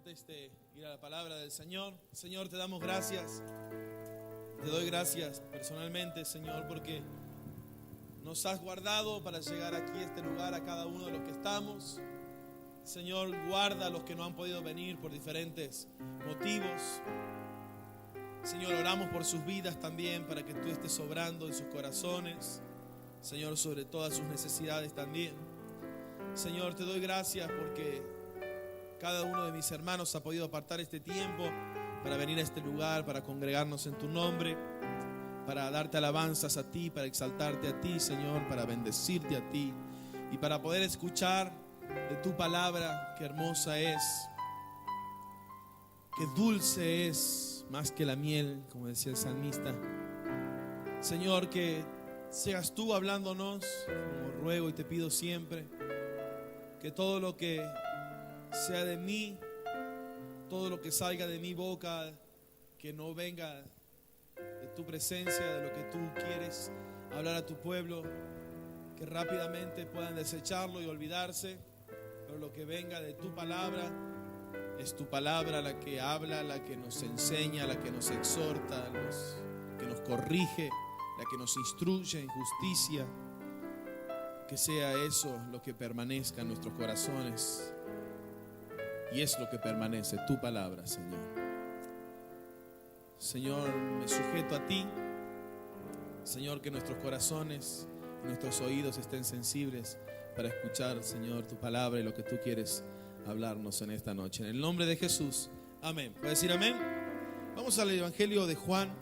antes de ir a la palabra del Señor, Señor, te damos gracias. Te doy gracias personalmente, Señor, porque nos has guardado para llegar aquí a este lugar, a cada uno de los que estamos. Señor, guarda a los que no han podido venir por diferentes motivos. Señor, oramos por sus vidas también, para que tú estés sobrando en sus corazones. Señor, sobre todas sus necesidades también. Señor, te doy gracias porque cada uno de mis hermanos ha podido apartar este tiempo para venir a este lugar, para congregarnos en tu nombre, para darte alabanzas a ti, para exaltarte a ti, Señor, para bendecirte a ti y para poder escuchar de tu palabra, que hermosa es, que dulce es más que la miel, como decía el salmista. Señor, que seas tú hablándonos, como ruego y te pido siempre, que todo lo que sea de mí, todo lo que salga de mi boca, que no venga de tu presencia, de lo que tú quieres hablar a tu pueblo, que rápidamente puedan desecharlo y olvidarse, pero lo que venga de tu palabra, es tu palabra la que habla, la que nos enseña, la que nos exhorta, que nos corrige, la que nos instruye en justicia. Que sea eso lo que permanezca en nuestros corazones. Y es lo que permanece, tu palabra, Señor. Señor, me sujeto a ti. Señor, que nuestros corazones, nuestros oídos estén sensibles para escuchar, Señor, tu palabra y lo que tú quieres hablarnos en esta noche. En el nombre de Jesús, amén. ¿Puede decir amén? Vamos al Evangelio de Juan.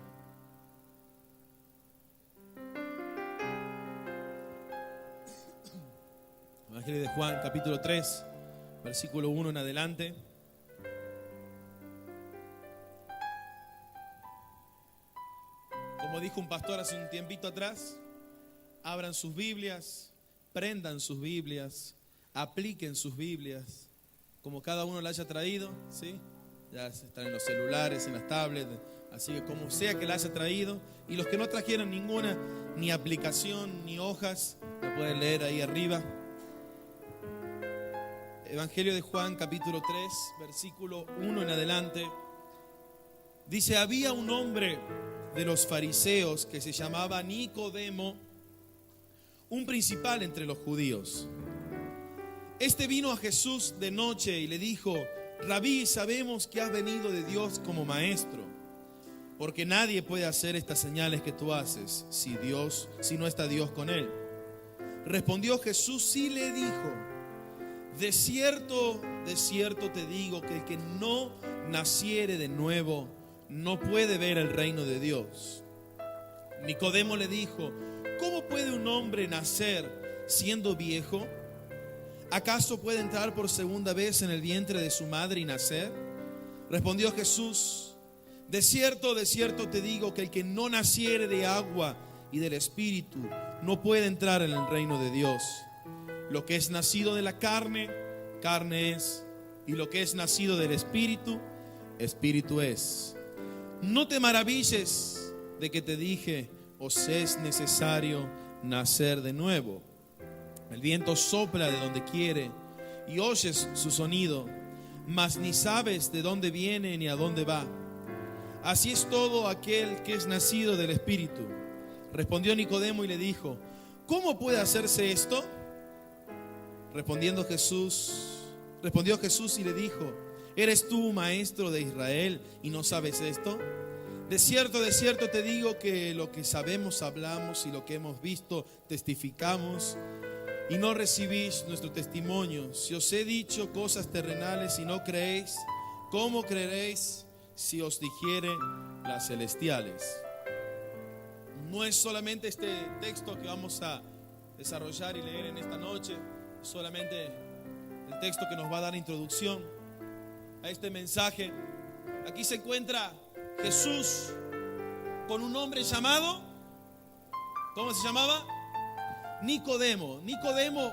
Evangelio de Juan, capítulo 3, versículo 1 en adelante. Como dijo un pastor hace un tiempito atrás, abran sus Biblias, prendan sus Biblias, apliquen sus Biblias, como cada uno la haya traído, ¿sí? Ya están en los celulares, en las tablets, así que como sea que la haya traído. Y los que no trajeron ninguna, ni aplicación, ni hojas, la pueden leer ahí arriba. Evangelio de Juan, capítulo 3, versículo 1 en adelante. Dice: había un hombre de los fariseos que se llamaba Nicodemo, un principal entre los judíos. Este vino a Jesús de noche y le dijo: Rabí, sabemos que has venido de Dios como maestro, porque nadie puede hacer estas señales que tú haces si no está Dios con él. Respondió Jesús y le dijo: de cierto te digo que el que no naciere de nuevo no puede ver el reino de Dios. Nicodemo le dijo: ¿cómo puede un hombre nacer siendo viejo? ¿Acaso puede entrar por segunda vez en el vientre de su madre y nacer? Respondió Jesús: de cierto te digo que el que no naciere de agua y del Espíritu no puede entrar en el reino de Dios. Lo que es nacido de la carne, carne es, y lo que es nacido del Espíritu, Espíritu es. No te maravilles de que te dije: os es necesario nacer de nuevo. El viento sopla de donde quiere y oyes su sonido, mas ni sabes de dónde viene ni a dónde va. Así es todo aquel que es nacido del Espíritu. Respondió Nicodemo y le dijo: ¿cómo puede hacerse esto? Respondió Jesús y le dijo: ¿eres tú maestro de Israel y no sabes esto? De cierto te digo que lo que sabemos hablamos y lo que hemos visto testificamos, y no recibís nuestro testimonio. Si os he dicho cosas terrenales y no creéis, ¿cómo creeréis si os dijere las celestiales? No es solamente este texto que vamos a desarrollar y leer en esta noche, solamente el texto que nos va a dar introducción a este mensaje. Aquí se encuentra Jesús con un hombre llamado, ¿cómo se llamaba? Nicodemo. Nicodemo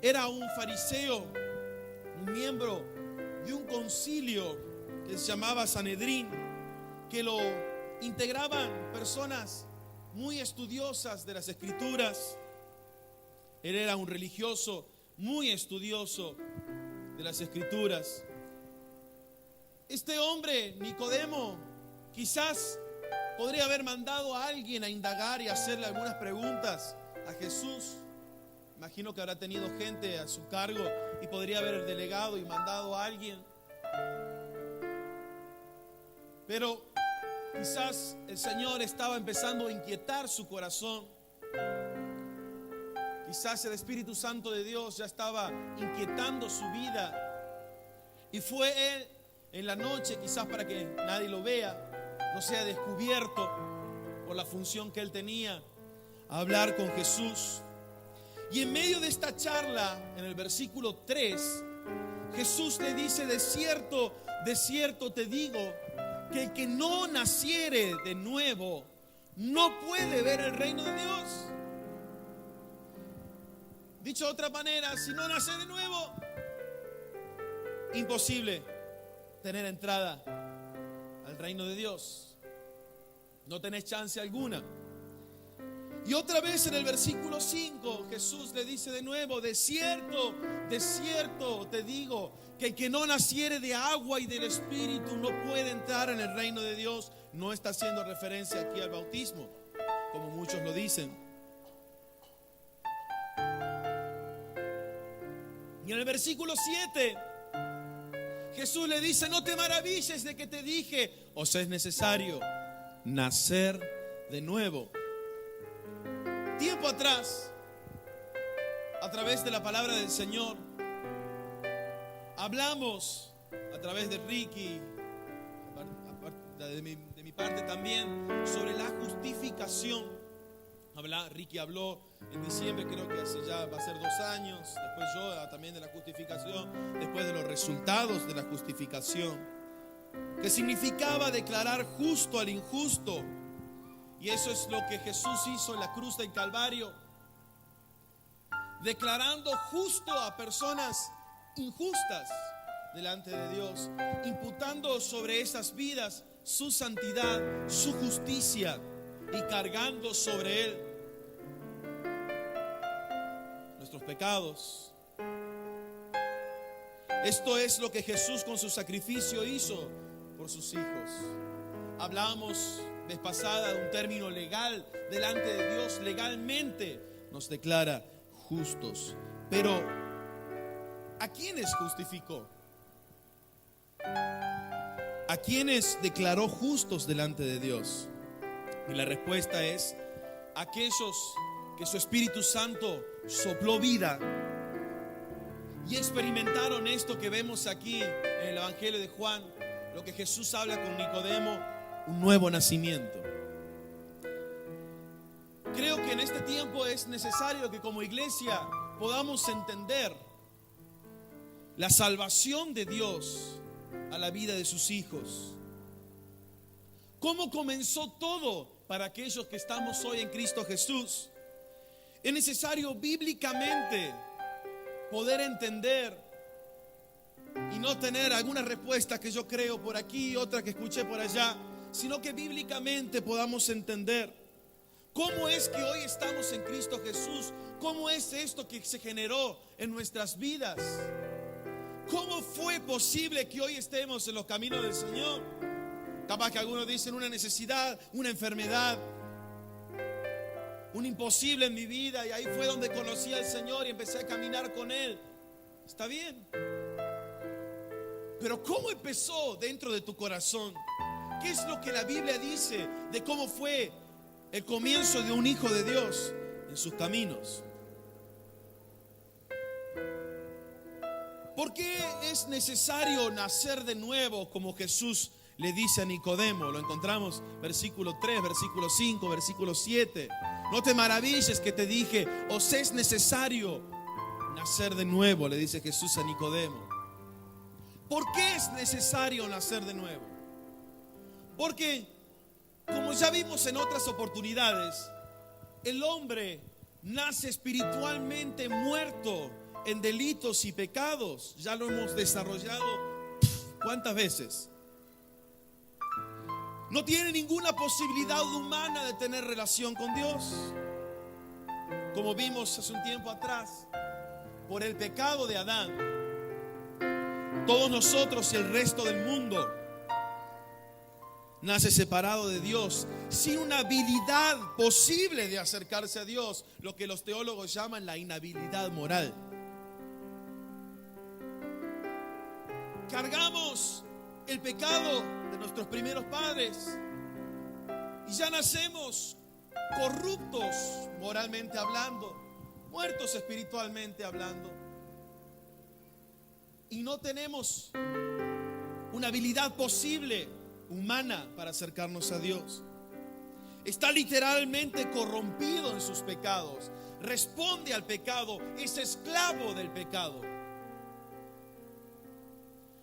era un fariseo, un miembro de un concilio que se llamaba Sanedrín, que lo integraban personas muy estudiosas de las Escrituras. Él era un religioso muy estudioso de las Escrituras. Este hombre, Nicodemo, quizás podría haber mandado a alguien a indagar y hacerle algunas preguntas a Jesús. Imagino que habrá tenido gente a su cargo y podría haber delegado y mandado a alguien. Pero quizás el Señor estaba empezando a inquietar su corazón. Quizás el Espíritu Santo de Dios ya estaba inquietando su vida. Y fue Él en la noche, quizás para que nadie lo vea, no sea descubierto por la función que Él tenía, a hablar con Jesús. Y en medio de esta charla, en el versículo 3, Jesús le dice: de cierto te digo, que el que no naciere de nuevo no puede ver el reino de Dios. Dicho de otra manera, si no nace de nuevo, imposible tener entrada al reino de Dios. No tenés chance alguna. Y otra vez en el versículo 5, Jesús le dice de nuevo: de cierto te digo, que el que no naciere de agua y del Espíritu no puede entrar en el reino de Dios. No está haciendo referencia aquí al bautismo, como muchos lo dicen. Y en el versículo 7, Jesús le dice: no te maravilles de que te dije, os es necesario nacer de nuevo. Tiempo atrás, a través de la palabra del Señor, hablamos a través de Ricky, de mi parte también, sobre la justificación. Ricky habló en diciembre, creo que hace ya va a ser 2 años. Después yo también de la justificación, después de los resultados de la justificación, que significaba declarar justo al injusto. Y eso es lo que Jesús hizo en la cruz del Calvario, declarando justo a personas injustas delante de Dios, imputando sobre esas vidas su santidad, su justicia, y cargando sobre Él nuestros pecados. Esto es lo que Jesús con su sacrificio hizo por sus hijos. Hablamos vez pasada de un término legal delante de Dios. Legalmente nos declara justos. Pero ¿a quiénes justificó? ¿A quiénes declaró justos delante de Dios? Y la respuesta es: aquellos que su Espíritu Santo sopló vida y experimentaron esto que vemos aquí en el Evangelio de Juan, lo que Jesús habla con Nicodemo, un nuevo nacimiento. Creo que en este tiempo es necesario que como iglesia podamos entender la salvación de Dios a la vida de sus hijos. ¿Cómo comenzó todo para aquellos que estamos hoy en Cristo Jesús? Es necesario bíblicamente poder entender y no tener algunas respuestas que yo creo por aquí y otras que escuché por allá, sino que bíblicamente podamos entender cómo es que hoy estamos en Cristo Jesús, cómo es esto que se generó en nuestras vidas, cómo fue posible que hoy estemos en los caminos del Señor. Capaz que algunos dicen una necesidad, una enfermedad, un imposible en mi vida, y ahí fue donde conocí al Señor y empecé a caminar con Él. Está bien, pero ¿cómo empezó dentro de tu corazón? ¿Qué es lo que la Biblia dice de cómo fue el comienzo de un hijo de Dios en sus caminos? ¿Por qué es necesario nacer de nuevo, como Jesús le dice a Nicodemo? Lo encontramos versículo 3, versículo 5, versículo 7. No te maravilles que te dije, os es necesario nacer de nuevo, le dice Jesús a Nicodemo. ¿Por qué es necesario nacer de nuevo? Porque, como ya vimos en otras oportunidades, el hombre nace espiritualmente muerto en delitos y pecados. Ya lo hemos desarrollado ¿cuántas veces? No tiene ninguna posibilidad humana de tener relación con Dios. Como vimos hace un tiempo atrás, por el pecado de Adán, todos nosotros y el resto del mundo nace separado de Dios, sin una habilidad posible de acercarse a Dios, lo que los teólogos llaman la inhabilidad moral. Cargamos el pecado de nuestros primeros padres y ya nacemos corruptos moralmente hablando, muertos espiritualmente hablando, y no tenemos una habilidad posible humana para acercarnos a Dios. Está literalmente corrompido en sus pecados, responde al pecado, es esclavo del pecado.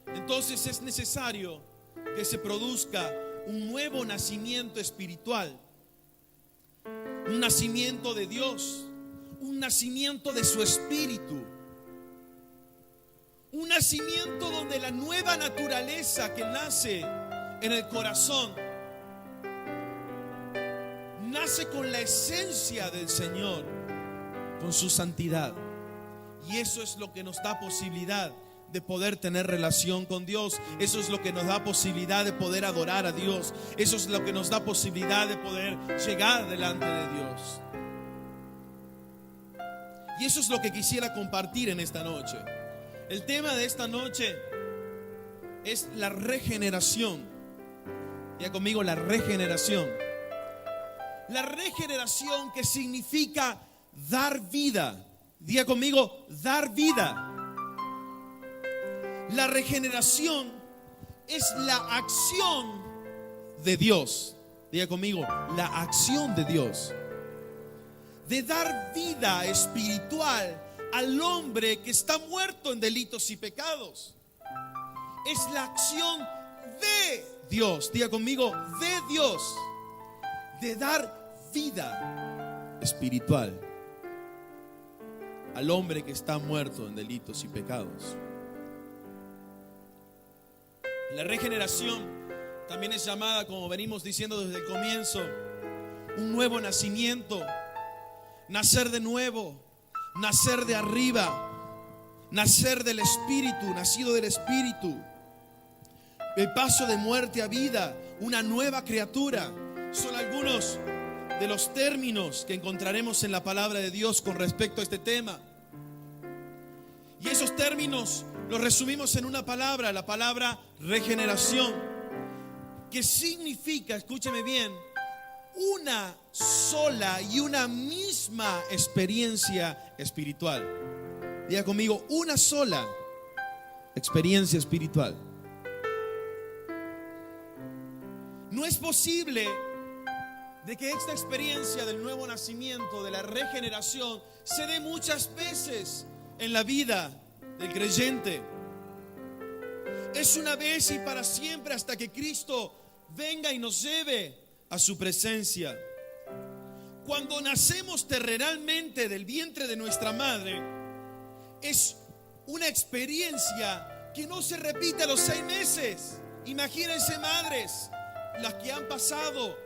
Entonces es necesario que se produzca un nuevo nacimiento espiritual, un nacimiento de Dios, un nacimiento de su espíritu, un nacimiento donde la nueva naturaleza que nace en el corazón nace con la esencia del Señor, con su santidad. Y eso es lo que nos da posibilidad de poder tener relación con Dios. Eso es lo que nos da posibilidad de poder adorar a Dios. Eso es lo que nos da posibilidad de poder llegar delante de Dios. Y eso es lo que quisiera compartir en esta noche. El tema de esta noche es la regeneración. Ya conmigo, la regeneración. La regeneración, que significa dar vida. Diga conmigo, dar vida. La regeneración es la acción de Dios. Diga conmigo, la acción de Dios. De dar vida espiritual al hombre que está muerto en delitos y pecados. Es la acción de Dios. Diga conmigo, de Dios. De dar vida espiritual al hombre que está muerto en delitos y pecados. La regeneración también es llamada, como venimos diciendo desde el comienzo, un nuevo nacimiento, nacer de nuevo, nacer de arriba, nacer del Espíritu, nacido del Espíritu, el paso de muerte a vida, una nueva criatura. Son algunos de los términos que encontraremos en la palabra de Dios con respecto a este tema. Y esos términos los resumimos en una palabra, la palabra regeneración, que significa, escúcheme bien, una sola y una misma experiencia espiritual. Diga conmigo, una sola experiencia espiritual. No es posible de que esta experiencia del nuevo nacimiento, de la regeneración, se dé muchas veces en la vida del creyente. Es una vez y para siempre, hasta que Cristo venga y nos lleve a su presencia. Cuando nacemos terrenalmente del vientre de nuestra madre, es una experiencia que no se repite a los 6 meses. Imagínense madres, las que han pasado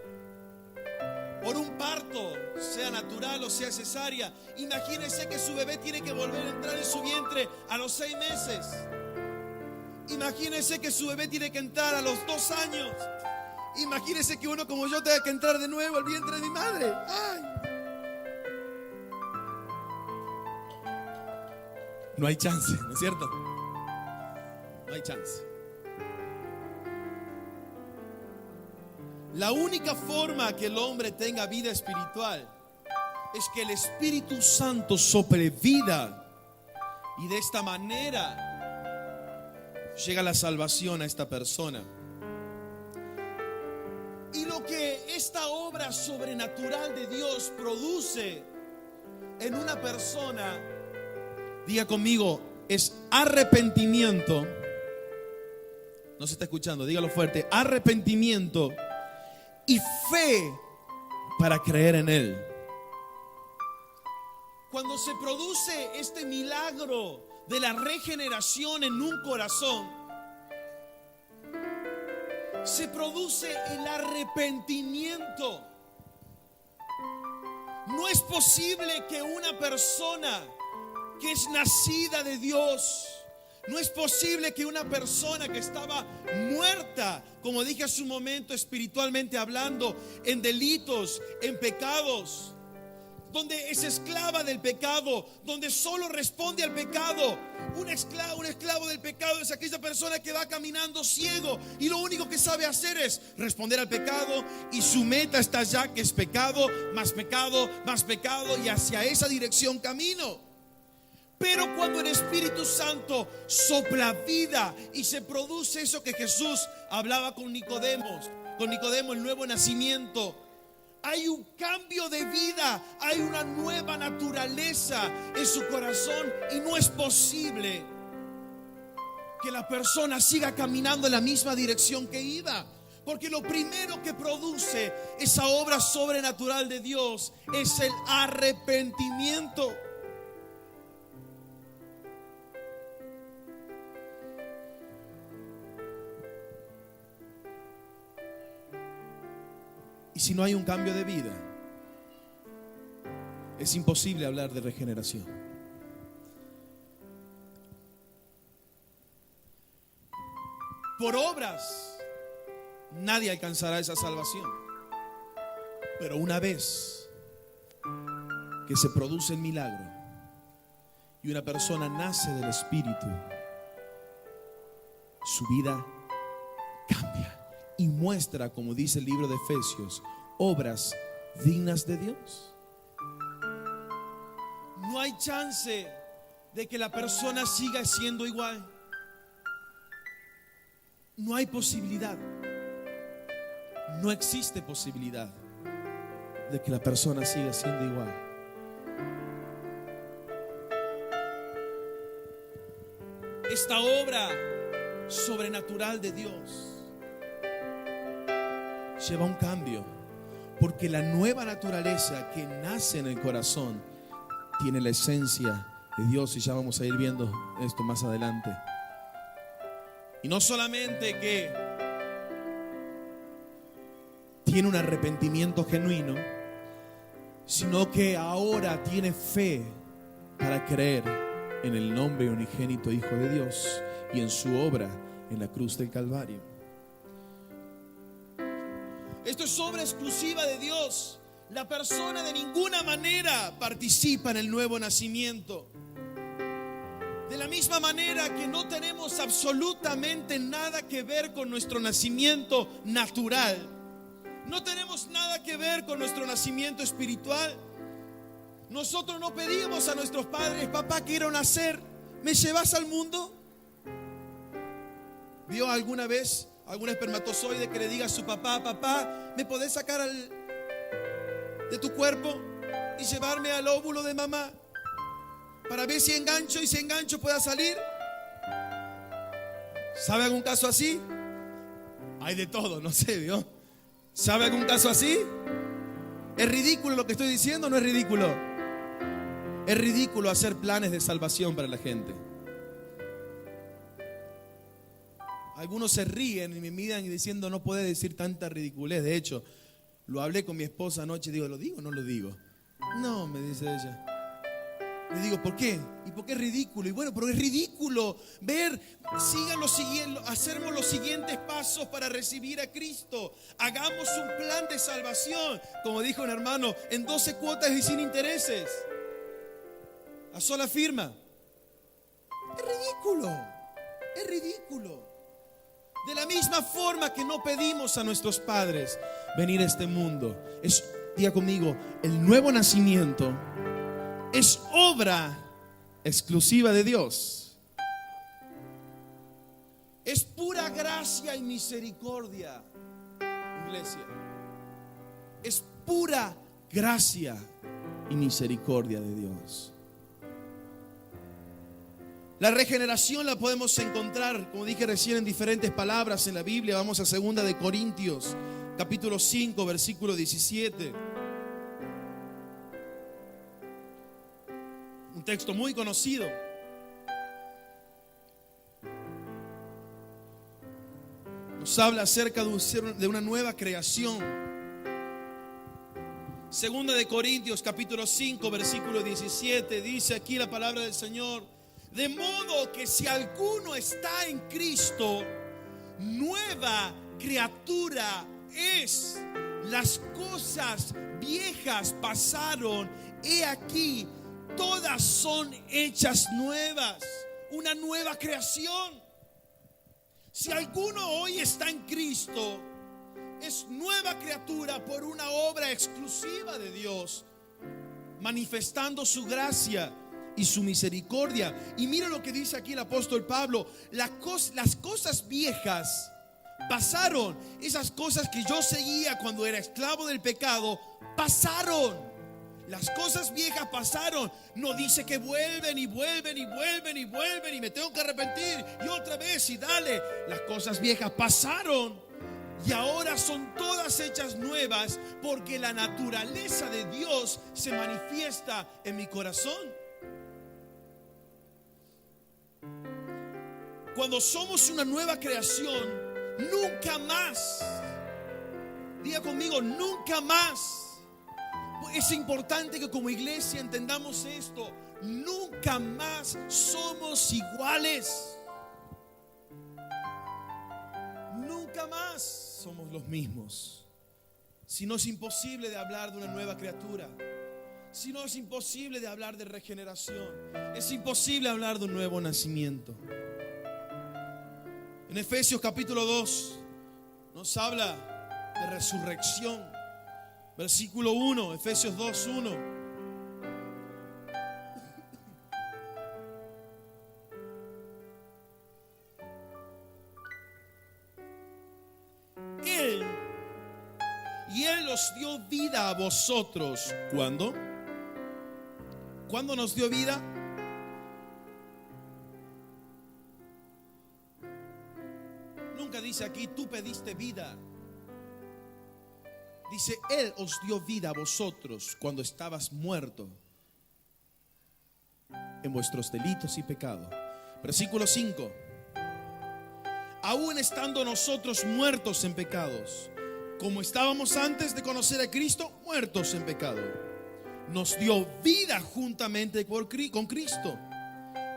por un parto, sea natural o sea cesárea. Imagínense que su bebé tiene que volver a entrar en su vientre a los 6 meses. Imagínense que su bebé tiene que entrar a los 2 años. Imagínense que uno como yo tenga que entrar de nuevo al vientre de mi madre. ¡Ay! No hay chance, ¿no es cierto? No hay chance. La única forma que el hombre tenga vida espiritual es que el Espíritu Santo sople vida, y de esta manera llega la salvación a esta persona. Y lo que esta obra sobrenatural de Dios produce en una persona, diga conmigo, es arrepentimiento. No se está escuchando, dígalo fuerte. Arrepentimiento y fe para creer en Él. Cuando se produce este milagro de la regeneración en un corazón, se produce el arrepentimiento. No es posible que una persona que es nacida de Dios, No es posible que una persona que estaba muerta, como dije hace un momento, espiritualmente hablando, en delitos, en pecados, donde es esclava del pecado, donde solo responde al pecado. Un esclavo del pecado es aquella persona que va caminando ciego y lo único que sabe hacer es responder al pecado, y su meta está allá, que es pecado, más pecado, más pecado, y hacia esa dirección camino. Pero cuando el Espíritu Santo sopla vida y se produce eso que Jesús hablaba con Nicodemo, el nuevo nacimiento, hay un cambio de vida, hay una nueva naturaleza en su corazón, y no es posible que la persona siga caminando en la misma dirección que iba. Porque lo primero que produce esa obra sobrenatural de Dios es el arrepentimiento. Y si no hay un cambio de vida, es imposible hablar de regeneración. Por obras nadie alcanzará esa salvación. Pero una vez que se produce el milagro y una persona nace del Espíritu, su vida cambia y muestra, como dice el libro de Efesios, obras dignas de Dios. No hay chance de que la persona siga siendo igual. No hay posibilidad. No existe posibilidad de que la persona siga siendo igual. Esta obra sobrenatural de Dios lleva un cambio, porque la nueva naturaleza que nace en el corazón tiene la esencia de Dios, y ya vamos a ir viendo esto más adelante. Y no solamente que tiene un arrepentimiento genuino, sino que ahora tiene fe para creer en el nombre unigénito Hijo de Dios y en su obra en la cruz del Calvario. Esto es obra exclusiva de Dios. La persona de ninguna manera participa en el nuevo nacimiento. De la misma manera que no tenemos absolutamente nada que ver con nuestro nacimiento natural, no tenemos nada que ver con nuestro nacimiento espiritual. Nosotros no pedimos a nuestros padres: papá, quiero nacer, ¿me llevas al mundo? ¿Vio alguna vez algún espermatozoide que le diga a su papá: papá, ¿me podés sacar de tu cuerpo y llevarme al óvulo de mamá para ver si engancho, y si engancho pueda salir? ¿Sabe algún caso así? Hay de todo, no sé, ¿vio? ¿Sabe algún caso así? ¿Es ridículo lo que estoy diciendo o no es ridículo? Es ridículo hacer planes de salvación para la gente. Algunos se ríen y me miran y diciendo: no puede decir tanta ridiculez. De hecho, lo hablé con mi esposa anoche y digo: ¿lo digo o no lo digo? No, me dice ella. Le digo: ¿por qué? ¿Y por qué es ridículo? Y bueno, pero es ridículo ver, hacemos los siguientes pasos para recibir a Cristo. Hagamos un plan de salvación, como dijo un hermano, en 12 cuotas y sin intereses, a sola firma. Es ridículo, es ridículo. De la misma forma que no pedimos a nuestros padres venir a este mundo, diga conmigo, el nuevo nacimiento es obra exclusiva de Dios. Es pura gracia y misericordia, iglesia. Es pura gracia y misericordia de Dios. La regeneración la podemos encontrar, como dije recién, en diferentes palabras en la Biblia. Vamos a 2 de Corintios, capítulo 5, versículo 17. Un texto muy conocido. Nos habla acerca de una nueva creación. 2 de Corintios, capítulo 5, versículo 17. Dice aquí la palabra del Señor: De modo que si alguno está en Cristo, nueva criatura es. Las cosas viejas pasaron, he aquí, todas son hechas nuevas. Una nueva creación. Si alguno hoy está en Cristo, es nueva criatura por una obra exclusiva de Dios, manifestando su gracia y su misericordia. Y mira lo que dice aquí el apóstol Pablo: las cosas viejas pasaron. Esas cosas que yo seguía cuando era esclavo del pecado pasaron. Las cosas viejas pasaron. No dice que vuelven y vuelven y vuelven y vuelven y me tengo que arrepentir y otra vez y dale. Las cosas viejas pasaron y ahora son todas hechas nuevas, porque la naturaleza de Dios se manifiesta en mi corazón. Cuando somos una nueva creación, nunca más, diga conmigo, nunca más. Es importante que como iglesia entendamos esto: nunca más somos iguales. Nunca más somos los mismos. Si no, es imposible de hablar de una nueva criatura. Si no, es imposible de hablar de regeneración. Es imposible hablar de un nuevo nacimiento. En Efesios capítulo 2 nos habla de resurrección. Versículo 1, Efesios 2, 1. Él os dio vida a vosotros. ¿Cuándo? ¿Cuándo nos dio vida? Nunca dice aquí tú pediste vida. Dice, Él os dio vida a vosotros cuando estabas muerto en vuestros delitos y pecados. Versículo 5. Aún estando nosotros muertos en pecados, como estábamos antes de conocer a Cristo, muertos en pecado, nos dio vida juntamente con Cristo.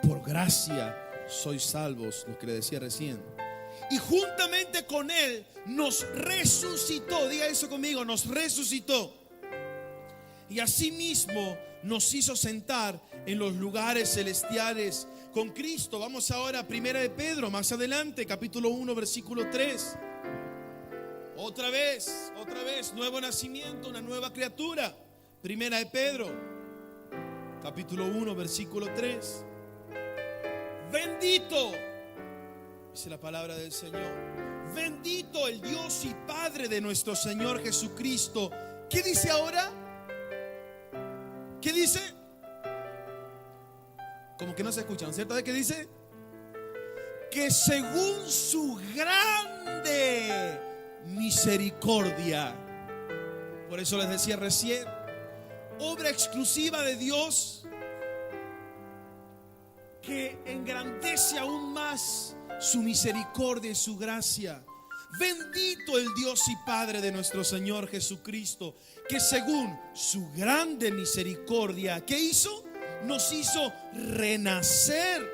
Por gracia sois salvos, lo que le decía recién. Y juntamente con Él nos resucitó. Diga eso conmigo: nos resucitó. Y asimismo nos hizo sentar en los lugares celestiales con Cristo. Vamos ahora a Primera de Pedro, más adelante, capítulo 1, versículo 3. Otra vez, nuevo nacimiento, una nueva criatura. Primera de Pedro, capítulo 1, versículo 3. Bendito, dice la palabra del Señor, bendito el Dios y Padre de nuestro Señor Jesucristo. ¿Qué dice ahora? ¿Qué dice? Como que no se escuchan, ¿cierto? ¿Qué dice? Que según su grande misericordia, por eso les decía recién, obra exclusiva de Dios que engrandece aún más su misericordia y su gracia. Bendito el Dios y Padre de nuestro Señor Jesucristo, que según su grande misericordia, ¿qué hizo? Nos hizo renacer,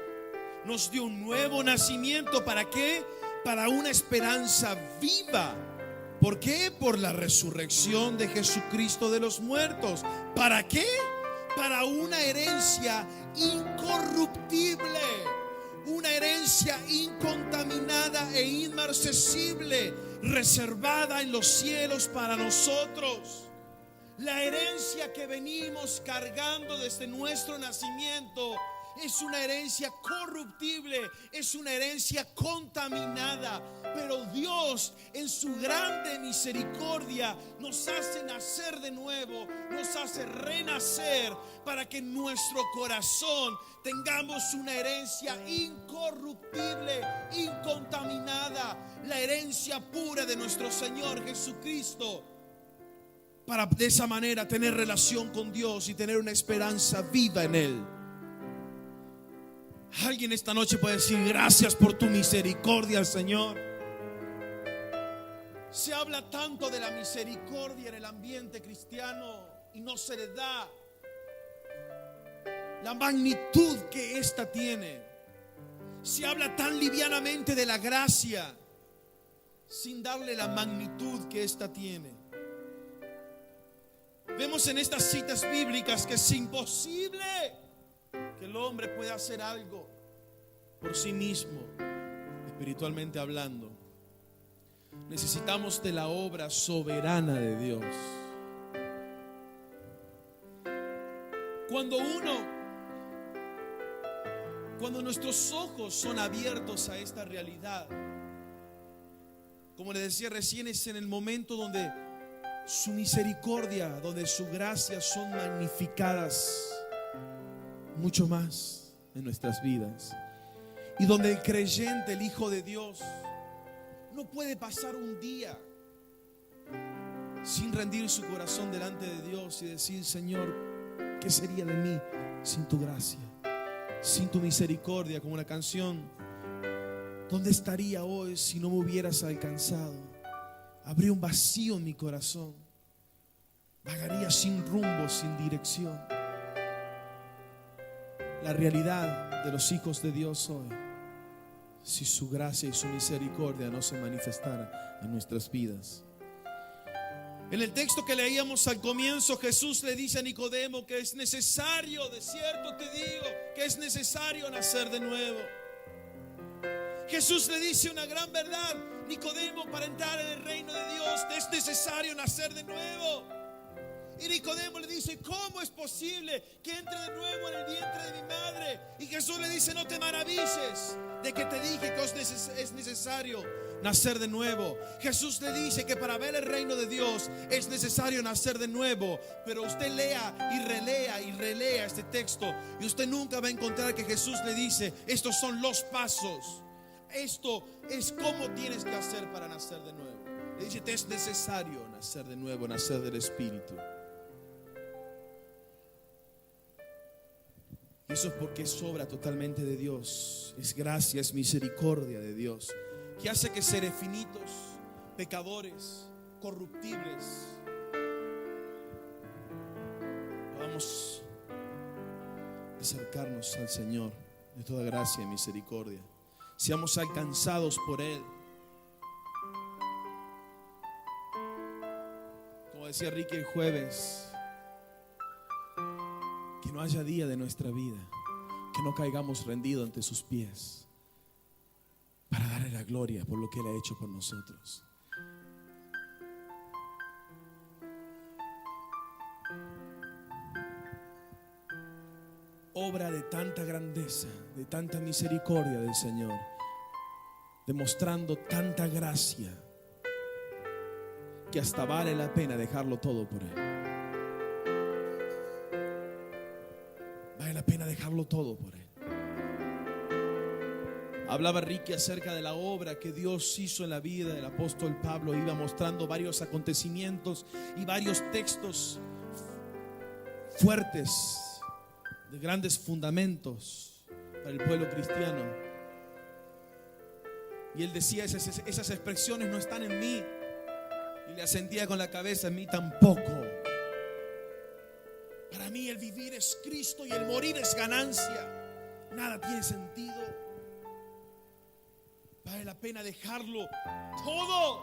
nos dio un nuevo nacimiento. ¿Para qué? Para una esperanza viva. ¿Por qué? Por la resurrección de Jesucristo de los muertos. ¿Para qué? Para una herencia incorruptible, una herencia incontaminada e inmarcesible, reservada en los cielos para nosotros. La herencia que venimos cargando desde nuestro nacimiento es una herencia corruptible, es una herencia contaminada. Pero Dios, en su grande misericordia, nos hace nacer de nuevo, nos hace renacer, para que en nuestro corazón tengamos una herencia incorruptible, incontaminada, la herencia pura de nuestro Señor Jesucristo, para de esa manera tener relación con Dios y tener una esperanza viva en Él. Alguien esta noche puede decir: gracias por tu misericordia, Señor. Se habla tanto de la misericordia en el ambiente cristiano y no se le da la magnitud que esta tiene. Se habla tan livianamente de la gracia sin darle la magnitud que esta tiene. Vemos en estas citas bíblicas que es imposible que el hombre pueda hacer algo por sí mismo, espiritualmente hablando. Necesitamos de la obra soberana de Dios. Cuando nuestros ojos son abiertos a esta realidad, como les decía recién, es en el momento donde su misericordia, donde su gracia son magnificadas mucho más en nuestras vidas, y donde el creyente, el Hijo de Dios, no puede pasar un día sin rendir su corazón delante de Dios y decir: Señor, ¿qué sería de mí sin tu gracia, sin tu misericordia? Como la canción, ¿dónde estaría hoy si no me hubieras alcanzado? Habría un vacío en mi corazón, vagaría sin rumbo, sin dirección. La realidad de los hijos de Dios hoy, si su gracia y su misericordia no se manifestara en nuestras vidas. En el texto que leíamos al comienzo, Jesús le dice a Nicodemo que es necesario, de cierto te digo, que es necesario nacer de nuevo. Jesús le dice una gran verdad: Nicodemo, para entrar en el reino de Dios es necesario nacer de nuevo. Y Nicodemo le dice: ¿cómo es posible que entre de nuevo en el vientre de mi madre? Y Jesús le dice: no te maravilles de que te dije que es necesario nacer de nuevo. Jesús le dice que para ver el reino de Dios es necesario nacer de nuevo. Pero usted lea y relea este texto y usted nunca va a encontrar que Jesús le dice: estos son los pasos, esto es cómo tienes que hacer para nacer de nuevo. Le dice: te es necesario nacer de nuevo, nacer del Espíritu. Y eso es porque es obra totalmente de Dios, es gracia, es misericordia de Dios, que hace que seres finitos, pecadores, corruptibles, podamos acercarnos al Señor de toda gracia y misericordia, seamos alcanzados por Él. Como decía Ricky el jueves, que no haya día de nuestra vida que no caigamos rendidos ante sus pies para darle la gloria por lo que Él ha hecho por nosotros. Obra de tanta grandeza, de tanta misericordia del Señor, demostrando tanta gracia, que hasta vale la pena dejarlo todo por Él. Vale la pena dejarlo todo por Él. Hablaba Ricky acerca de la obra que Dios hizo en la vida del apóstol Pablo. Iba mostrando varios acontecimientos y varios textos fuertes, de grandes fundamentos para el pueblo cristiano. Y él decía: esas expresiones no están en mí. Y le asentía con la cabeza: en mí tampoco. Para mí el vivir es Cristo y el morir es ganancia. Nada tiene sentido. Vale la pena dejarlo todo.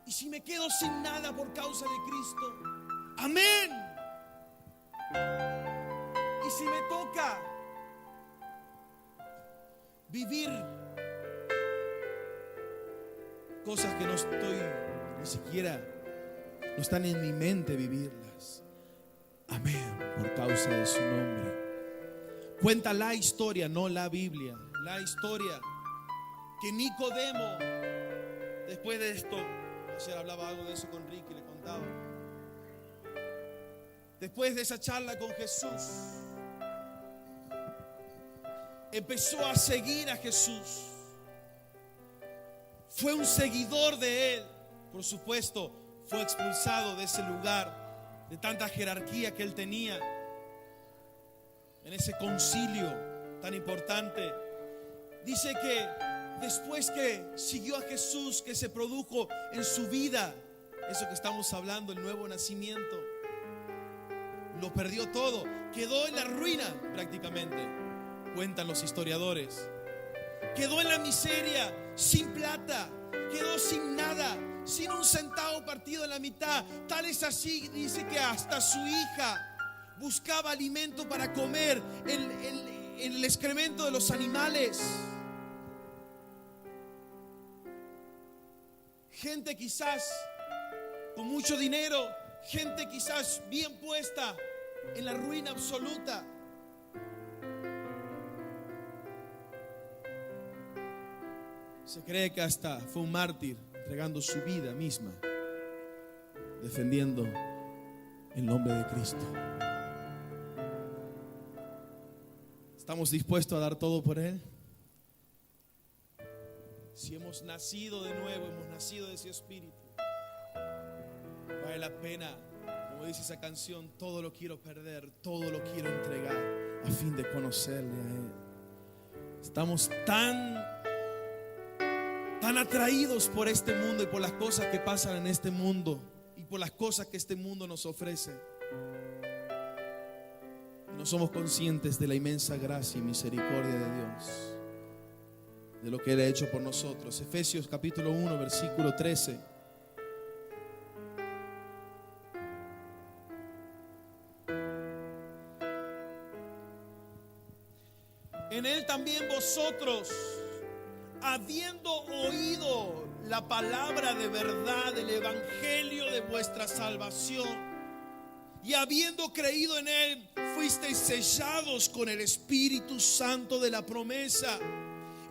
Y si me quedo sin nada por causa de Cristo, amén. Y si me toca vivir cosas que no estoy ni siquiera, no están en mi mente vivirlas, amén, por causa de su nombre. Cuenta la historia, no la Biblia, la historia, que Nicodemo, después de esto, ayer hablaba algo de eso con Ricky, le contaba, después de esa charla con Jesús, empezó a seguir a Jesús. Fue un seguidor de Él. Por supuesto, fue expulsado de ese lugar de tanta jerarquía que él tenía en ese concilio tan importante. Dice que después que siguió a Jesús, que se produjo en su vida eso que estamos hablando, el nuevo nacimiento, lo perdió todo, quedó en la ruina prácticamente, cuentan los historiadores. Quedó en la miseria, sin plata, quedó sin nada, sin un centavo partido en la mitad. Tal es así, dice que hasta su hija buscaba alimento para comer en el excremento de los animales. Gente quizás con mucho dinero, gente quizás bien puesta en la ruina absoluta. Se cree que hasta fue un mártir, entregando su vida misma, defendiendo el nombre de Cristo. ¿Estamos dispuestos a dar todo por Él? Si hemos nacido de nuevo, hemos nacido de ese Espíritu, vale la pena, como dice esa canción, todo lo quiero perder, todo lo quiero entregar a fin de conocerle a Él. Estamos tan atraídos por este mundo y por las cosas que pasan en este mundo y por las cosas que este mundo nos ofrece. Y no somos conscientes de la inmensa gracia y misericordia de Dios, de lo que Él ha hecho por nosotros. Efesios capítulo 1, versículo 13. En Él también vosotros, habiendo oído la palabra de verdad, el evangelio de vuestra salvación, y habiendo creído en Él, fuisteis sellados con el Espíritu Santo de la promesa.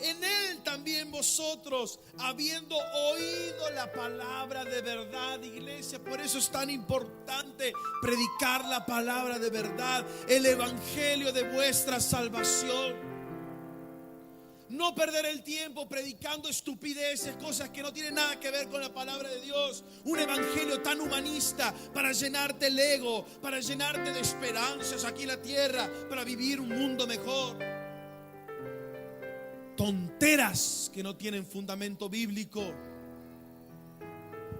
En Él también vosotros, habiendo oído la palabra de verdad, iglesia. Por eso es tan importante predicar la palabra de verdad, el evangelio de vuestra salvación. No perder el tiempo predicando estupideces, cosas que no tienen nada que ver con la palabra de Dios. Un evangelio tan humanista para llenarte el ego, para llenarte de esperanzas aquí en la tierra, para vivir un mundo mejor. Tonteras que no tienen fundamento bíblico.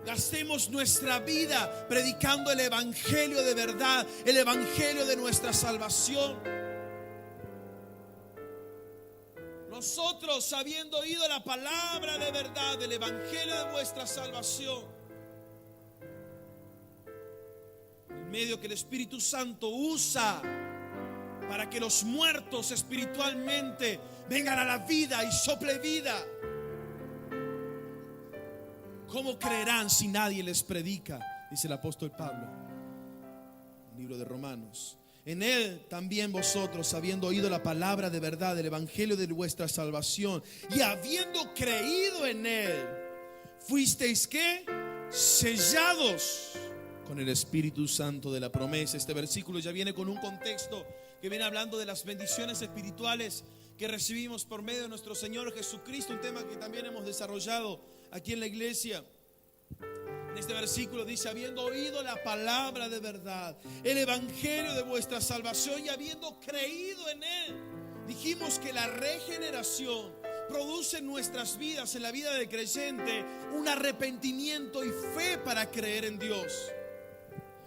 Gastemos nuestra vida predicando el evangelio de verdad, el evangelio de nuestra salvación. Nosotros, habiendo oído la palabra de verdad, el evangelio de vuestra salvación, el medio que el Espíritu Santo usa para que los muertos espiritualmente vengan a la vida y sople vida. ¿Cómo creerán si nadie les predica? Dice el apóstol Pablo, en el libro de Romanos. En Él también vosotros, habiendo oído la palabra de verdad, el evangelio de vuestra salvación, y habiendo creído en Él, fuisteis ¿qué? Sellados con el Espíritu Santo de la promesa. Este versículo ya viene con un contexto que viene hablando de las bendiciones espirituales que recibimos por medio de nuestro Señor Jesucristo, un tema que también hemos desarrollado aquí en la iglesia. En este versículo dice, habiendo oído la palabra de verdad, el evangelio de vuestra salvación, y habiendo creído en Él. Dijimos que la regeneración produce en nuestras vidas, en la vida del creyente, un arrepentimiento y fe para creer en Dios.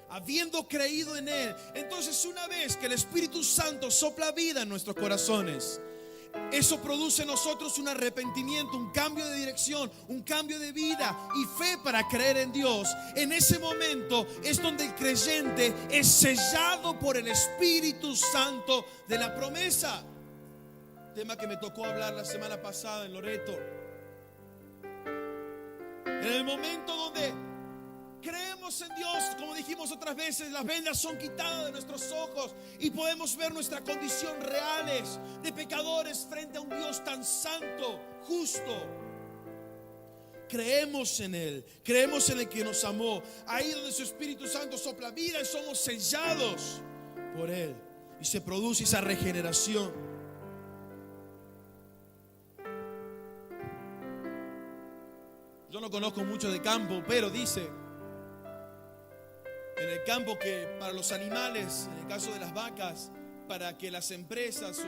Habiendo creído en Él, entonces una vez que el Espíritu Santo sopla vida en nuestros corazones, eso produce en nosotros un arrepentimiento, un cambio de dirección, un cambio de vida y fe para creer en Dios. En ese momento es donde el creyente es sellado por el Espíritu Santo de la promesa. Tema que me tocó hablar la semana pasada en Loreto. En el momento donde creemos en Dios, como dijimos otras veces, las vendas son quitadas de nuestros ojos y podemos ver nuestra condición reales de pecadores frente a un Dios tan santo, justo. Creemos en Él, creemos en el que nos amó. Ahí donde su Espíritu Santo sopla vida y somos sellados por Él y se produce esa regeneración. Yo no conozco mucho de campo, pero dice en el campo que para los animales, en el caso de las vacas, para que las empresas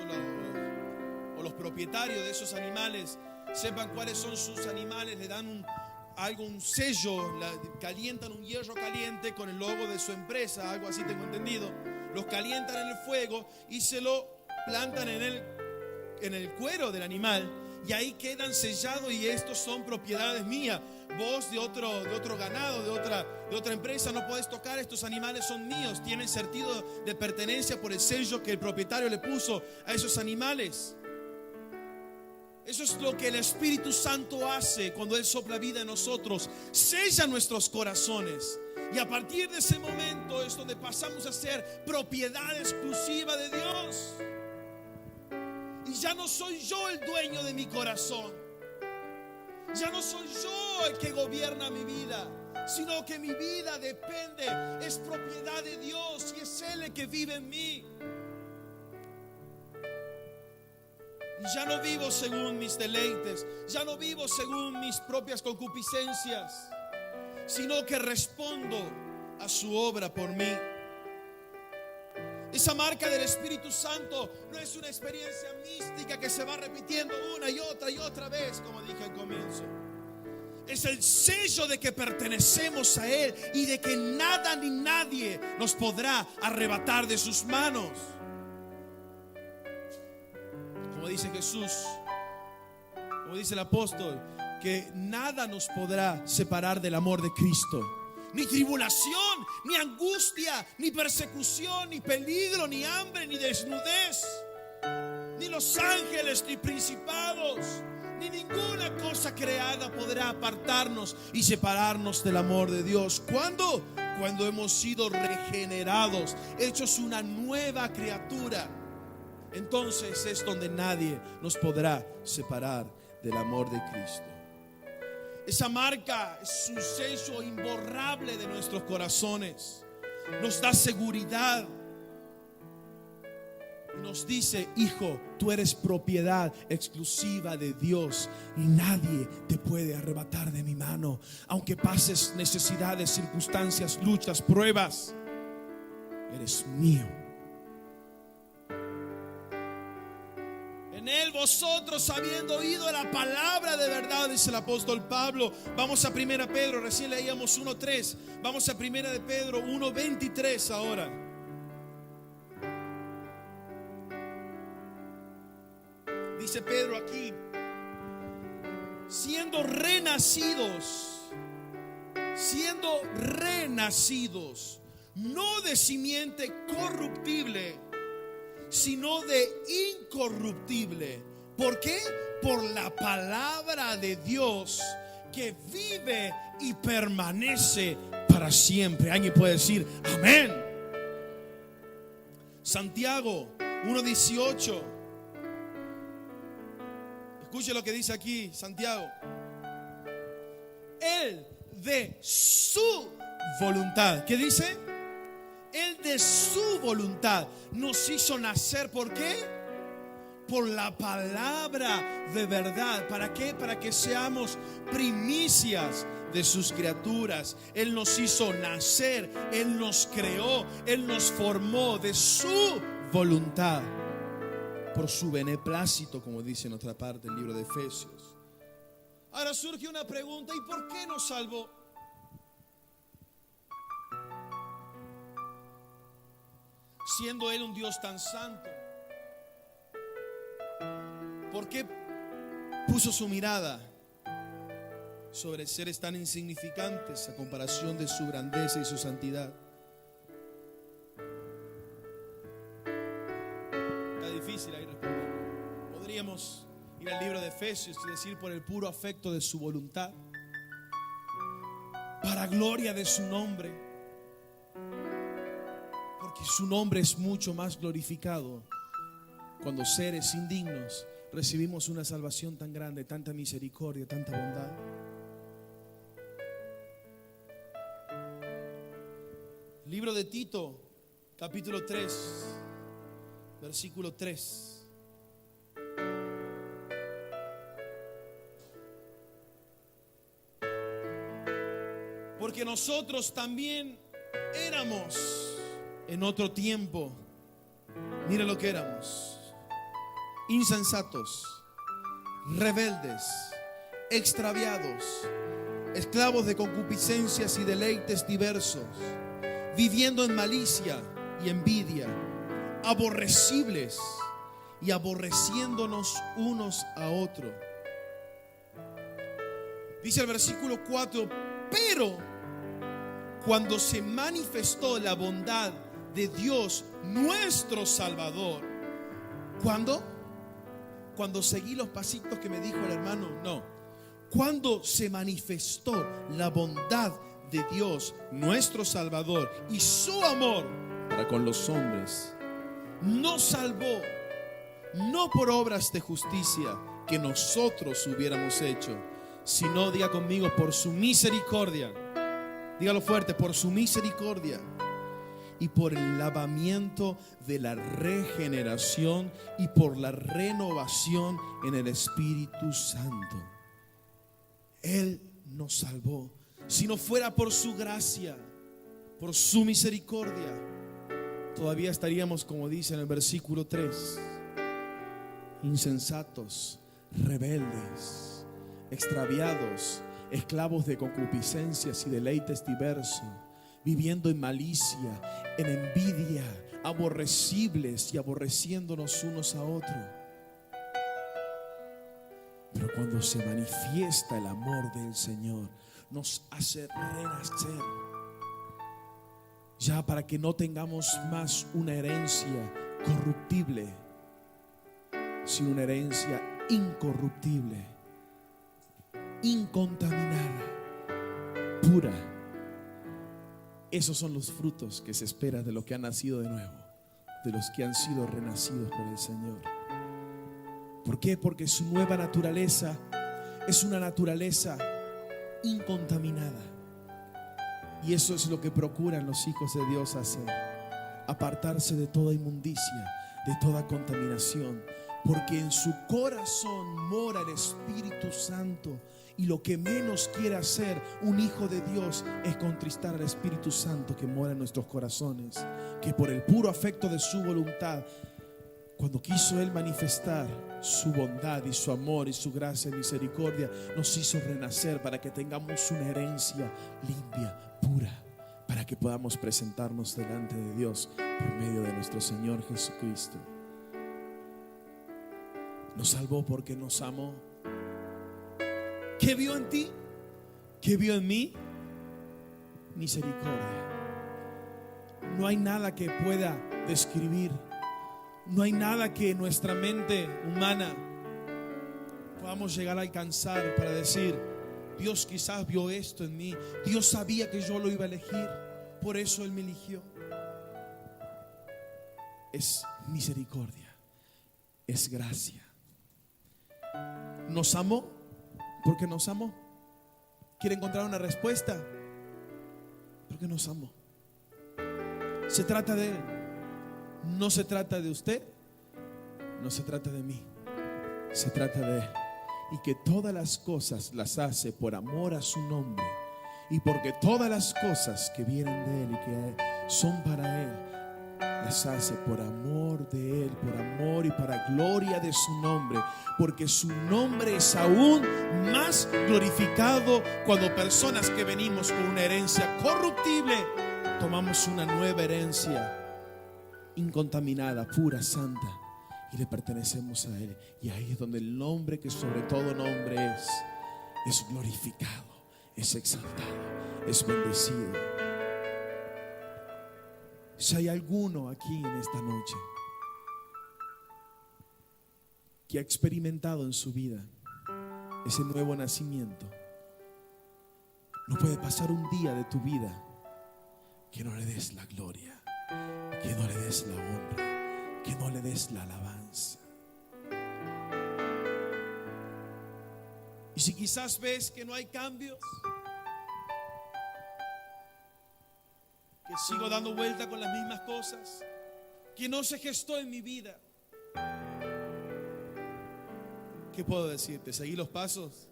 o los propietarios de esos animales sepan cuáles son sus animales, le dan un sello, calientan un hierro caliente con el logo de su empresa, algo así tengo entendido. los calientan en el fuego y se lo plantan en el cuero del animal, y ahí quedan sellados, y estos son propiedades mías. Vos de otro ganado, de otra empresa, no podés tocar, estos animales son míos. Tienen sentido de pertenencia por el sello que el propietario le puso a esos animales. Eso es lo que el Espíritu Santo hace cuando Él sopla vida en nosotros, sella nuestros corazones, y a partir de ese momento es donde pasamos a ser propiedad exclusiva de Dios. Y ya no soy yo el dueño de mi corazón, ya no soy yo el que gobierna mi vida, sino que mi vida depende, es propiedad de Dios, y es Él el que vive en mí. Y ya no vivo según mis deleites, ya no vivo según mis propias concupiscencias, sino que respondo a su obra por mí. Esa marca del Espíritu Santo no es una experiencia mística que se va repitiendo una y otra vez, como dije al comienzo. Es el sello de que pertenecemos a Él y de que nada ni nadie nos podrá arrebatar de sus manos. Como dice Jesús, como dice el apóstol, que nada nos podrá separar del amor de Cristo. Ni tribulación, ni angustia, ni persecución, ni peligro, ni hambre, ni desnudez, ni los ángeles, ni principados, ni ninguna cosa creada podrá apartarnos y separarnos del amor de Dios. ¿Cuándo? Cuando hemos sido regenerados, hechos una nueva criatura. Entonces es donde nadie nos podrá separar del amor de Cristo. Esa marca es un sello imborrable de nuestros corazones. Nos da seguridad. Nos dice: hijo, tú eres propiedad exclusiva de Dios y nadie te puede arrebatar de mi mano. Aunque pases necesidades, circunstancias, luchas, pruebas, eres mío. En Él vosotros, habiendo oído la palabra de verdad, dice el apóstol Pablo. Vamos a 1 Pedro, recién leíamos 1:3. Vamos a 1 de Pedro 1:23 ahora. Dice Pedro aquí: siendo renacidos, no de simiente corruptible, sino de incorruptible. ¿Por qué? Por la palabra de Dios que vive y permanece para siempre. Alguien puede decir amén. Santiago 1:18. Escuche lo que dice aquí Santiago: Él de su voluntad, ¿qué dice? Él de su voluntad nos hizo nacer. ¿Por qué? Por la palabra de verdad. ¿Para qué? Para que seamos primicias de sus criaturas. Él nos hizo nacer, Él nos creó, Él nos formó de su voluntad, por su beneplácito, como dice en otra parte del libro de Efesios. Ahora surge una pregunta: ¿y por qué nos salvó? Siendo Él un Dios tan santo, ¿por qué puso su mirada sobre seres tan insignificantes a comparación de su grandeza y su santidad? Está difícil ahí responder. Podríamos ir al libro de Efesios y decir: por el puro afecto de su voluntad, para gloria de su nombre. Porque su nombre es mucho más glorificado cuando seres indignos recibimos una salvación tan grande, tanta misericordia, tanta bondad. Libro de Tito, capítulo 3, versículo 3. Porque nosotros también éramos en otro tiempo, mira lo que éramos: insensatos, rebeldes, extraviados, esclavos de concupiscencias y deleites diversos, viviendo en malicia y envidia, aborrecibles y aborreciéndonos unos a otros. Dice el versículo 4, pero cuando se manifestó la bondad de Dios nuestro Salvador. ¿Cuándo? Cuando seguí los pasitos que me dijo el hermano. No. Cuando se manifestó la bondad de Dios nuestro Salvador y su amor para con los hombres, nos salvó, no por obras de justicia que nosotros hubiéramos hecho, sino, diga conmigo, por su misericordia. Dígalo fuerte, por su misericordia y por el lavamiento de la regeneración y por la renovación en el Espíritu Santo. Él nos salvó. Si no fuera por su gracia, por su misericordia, todavía estaríamos, como dice en el versículo 3, insensatos, rebeldes, extraviados, esclavos de concupiscencias y deleites diversos, viviendo en malicia, en envidia, aborrecibles y aborreciéndonos unos a otros. Pero cuando se manifiesta el amor del Señor, nos hace renacer, ya para que no tengamos más una herencia corruptible, sino una herencia incorruptible, incontaminada, pura. Esos son los frutos que se espera de los que han nacido de nuevo, de los que han sido renacidos por el Señor. ¿Por qué? Porque su nueva naturaleza es una naturaleza incontaminada. Y eso es lo que procuran los hijos de Dios hacer: apartarse de toda inmundicia, de toda contaminación, porque en su corazón mora el Espíritu Santo. Y lo que menos quiere hacer un hijo de Dios es contristar al Espíritu Santo que mora en nuestros corazones, que por el puro afecto de su voluntad, cuando quiso Él manifestar su bondad y su amor y su gracia y misericordia, nos hizo renacer para que tengamos una herencia limpia, pura, para que podamos presentarnos delante de Dios por medio de nuestro Señor Jesucristo. Nos salvó porque nos amó. ¿Qué vio en ti? ¿Qué vio en mí? Misericordia. No hay nada que pueda describir, no hay nada que nuestra mente humana podamos llegar a alcanzar para decir: Dios quizás vio esto en mí, Dios sabía que yo lo iba a elegir, por eso Él me eligió. Es misericordia, es gracia. Nos amó porque nos amó. ¿Quiere encontrar una respuesta? Porque nos amó. Se trata de Él. No se trata de usted, no se trata de mí, se trata de Él. Y que todas las cosas las hace por amor a su nombre, y porque todas las cosas que vienen de Él y que son para Él, las hace por amor de Él, por amor y para gloria de su nombre, porque su nombre es aún más glorificado cuando personas que venimos con una herencia corruptible tomamos una nueva herencia incontaminada, pura, santa, y le pertenecemos a Él. Y ahí es donde el nombre que sobre todo nombre es glorificado, es exaltado, es bendecido. Si hay alguno aquí en esta noche que ha experimentado en su vida ese nuevo nacimiento, no puede pasar un día de tu vida que no le des la gloria, que no le des la honra, que no le des la alabanza. Y si quizás ves que no hay cambios, que sigo dando vuelta con las mismas cosas, que no se gestó en mi vida, ¿qué puedo decirte? Seguí los pasos,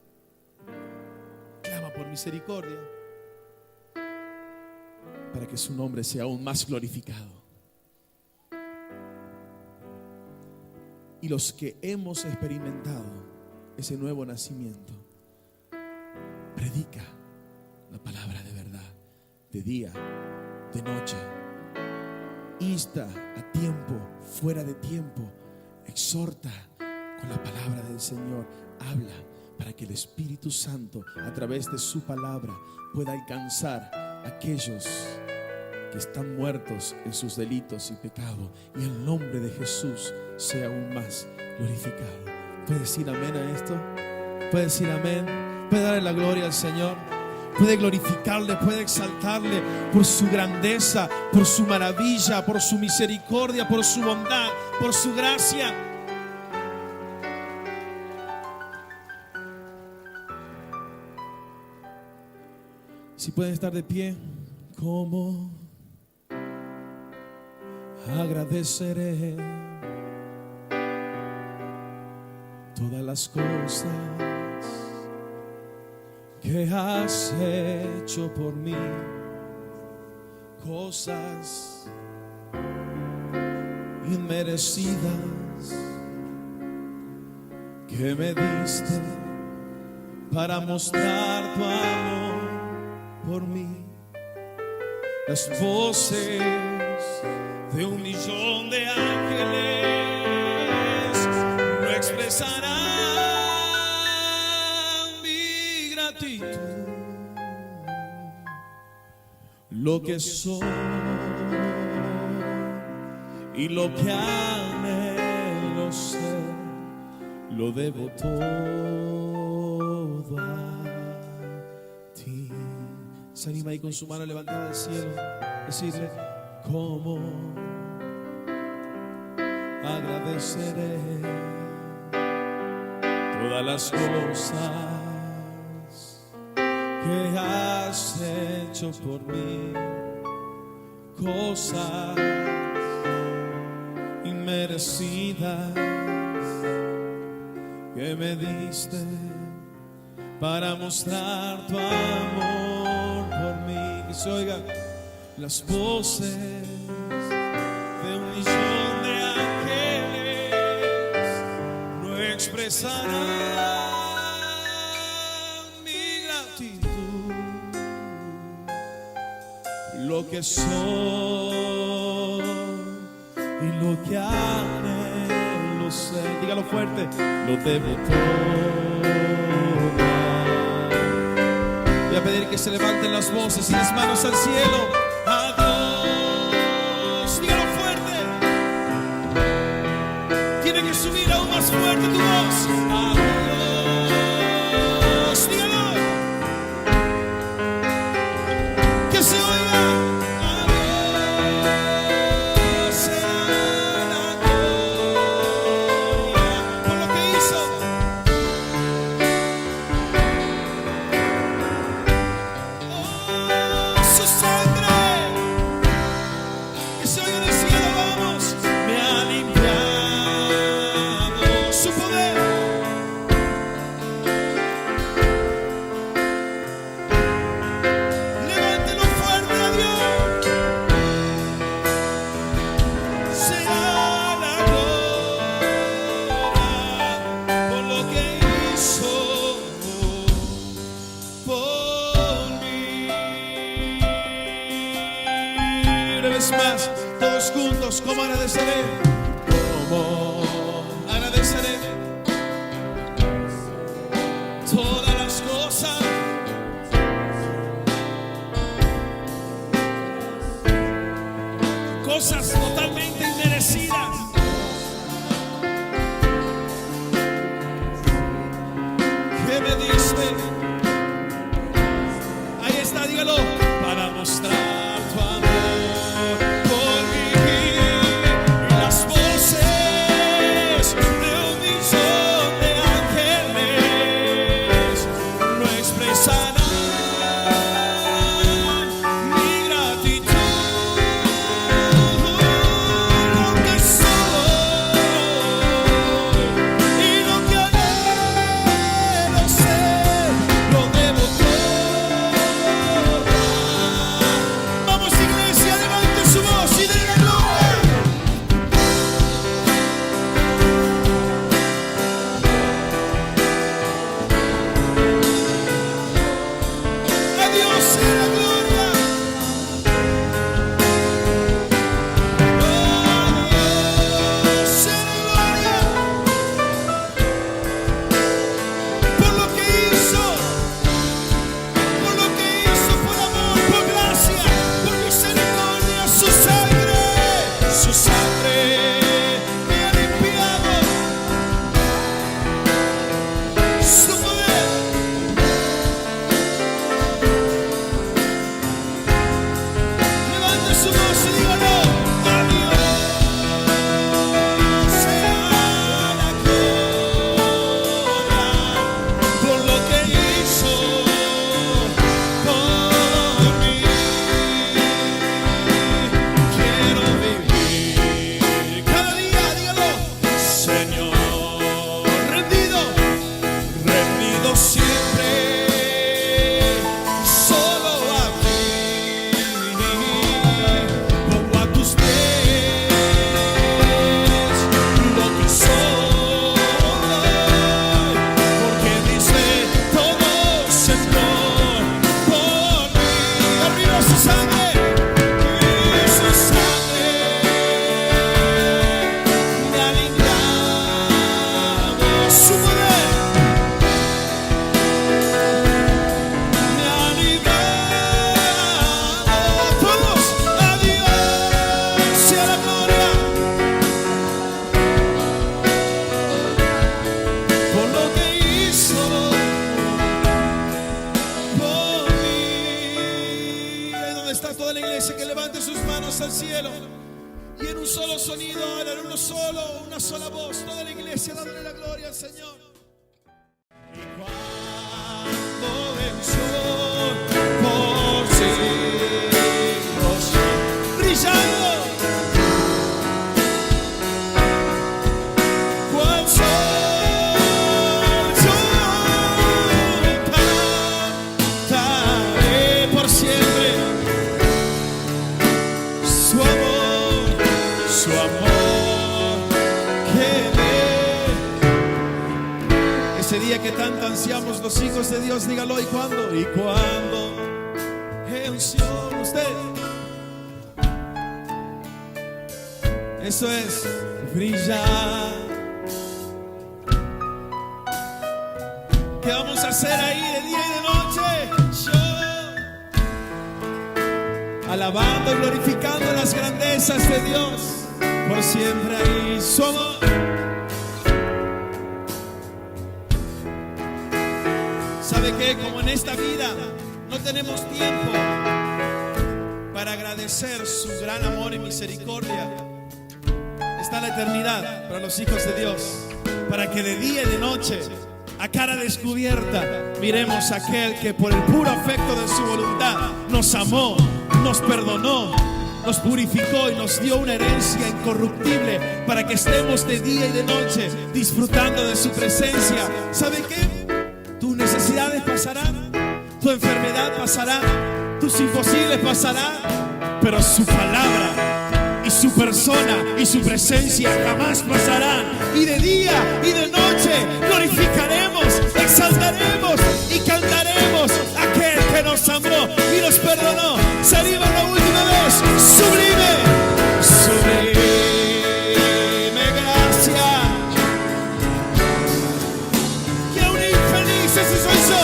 clama por misericordia, para que su nombre sea aún más glorificado. Y los que hemos experimentado ese nuevo nacimiento, predica la palabra de verdad, de día, de noche, insta a tiempo, fuera de tiempo, exhorta con la palabra del Señor, habla para que el Espíritu Santo a través de su palabra pueda alcanzar a aquellos que están muertos en sus delitos y pecados, y el nombre de Jesús sea aún más glorificado. ¿Puede decir amén a esto? ¿Puede decir amén? ¿Puede darle la gloria al Señor? ¿Puede glorificarle? ¿Puede exaltarle por su grandeza, por su maravilla, por su misericordia, por su bondad, por su gracia? Si pueden estar de pie, ¿cómo agradeceré todas las cosas que has hecho por mí? Cosas inmerecidas que me diste para mostrar tu amor por mí. Las voces de 1.000.000 de ángeles no expresarán mi gratitud. Lo que soy y lo que anhelo ser, lo debo todo a ti. Se anima ahí con su mano levantada al cielo, decirle: ¿cómo agradeceré todas las cosas que has hecho por mí? Cosas inmerecidas que me diste para mostrar tu amor por mí. Que se oiga las voces de 1.000.000 de ángeles no expresarán mi gratitud. Lo que soy y lo que anhelo ser, dígalo fuerte, lo debo todo. Voy a pedir que se levanten las voces y las manos al cielo. A Dios, dígalo fuerte. Tiene que subir aún más fuerte tu voz. A Dios, dígalo. Que se oiga. A Dios será la gloria por lo que hizo. Su sangre, que se oiga en el cielo, vamos, me ha limpiado. Su poder, levántelo fuerte a Dios. Será la gloria por lo que hizo por mí. Una vez más, todos juntos, ¿cómo agradeceré? ¿Cómo agradeceré todas las cosas totalmente inmerecidas que me diste? Ahí está, dígalo, para mostrar tu amor por mí. Y las voces de 1.000.000 de ángeles no expresarán mi gratitud. Lo que soy y lo que anhelo ser, lo debo todo a manos al cielo y en un solo sonido, en uno solo, una sola voz, toda la iglesia dándole la gloria al Señor. Y cuando venció por siglos, brillando cual sol, yo cantaré por siempre su amor que me. Ese día que tanto ansiamos los hijos de Dios, dígalo. ¿Y cuándo? Y cuando en Sion, usted. Eso es brillar. ¿Qué vamos a hacer ahí de día y de noche? Yo, alabando y glorificando las grandezas de Dios, por siempre ahí su amor. ¿Sabe qué? Como en esta vida no tenemos tiempo para agradecer su gran amor y misericordia, está la eternidad para los hijos de Dios, para que de día y de noche, a cara descubierta, miremos a aquel que por el puro afecto de su voluntad nos amó, nos perdonó, nos purificó y nos dio una herencia incorruptible para que estemos de día y de noche disfrutando de su presencia. ¿Sabe qué? Tus necesidades pasarán, tu enfermedad pasará, tus imposibles pasarán, pero su palabra y su persona y su presencia jamás pasarán. Y de día y de noche glorificaremos, exaltaremos y cantaremos a aquel que nos amó y nos perdonó. Se anima la última vez. Sublime, sublime gracia. Que un infeliz, ese soy yo.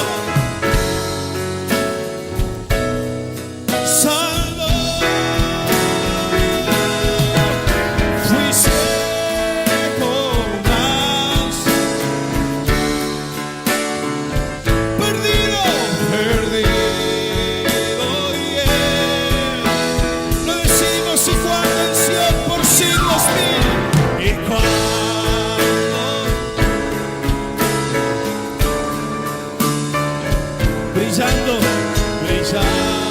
Brillando, brillando.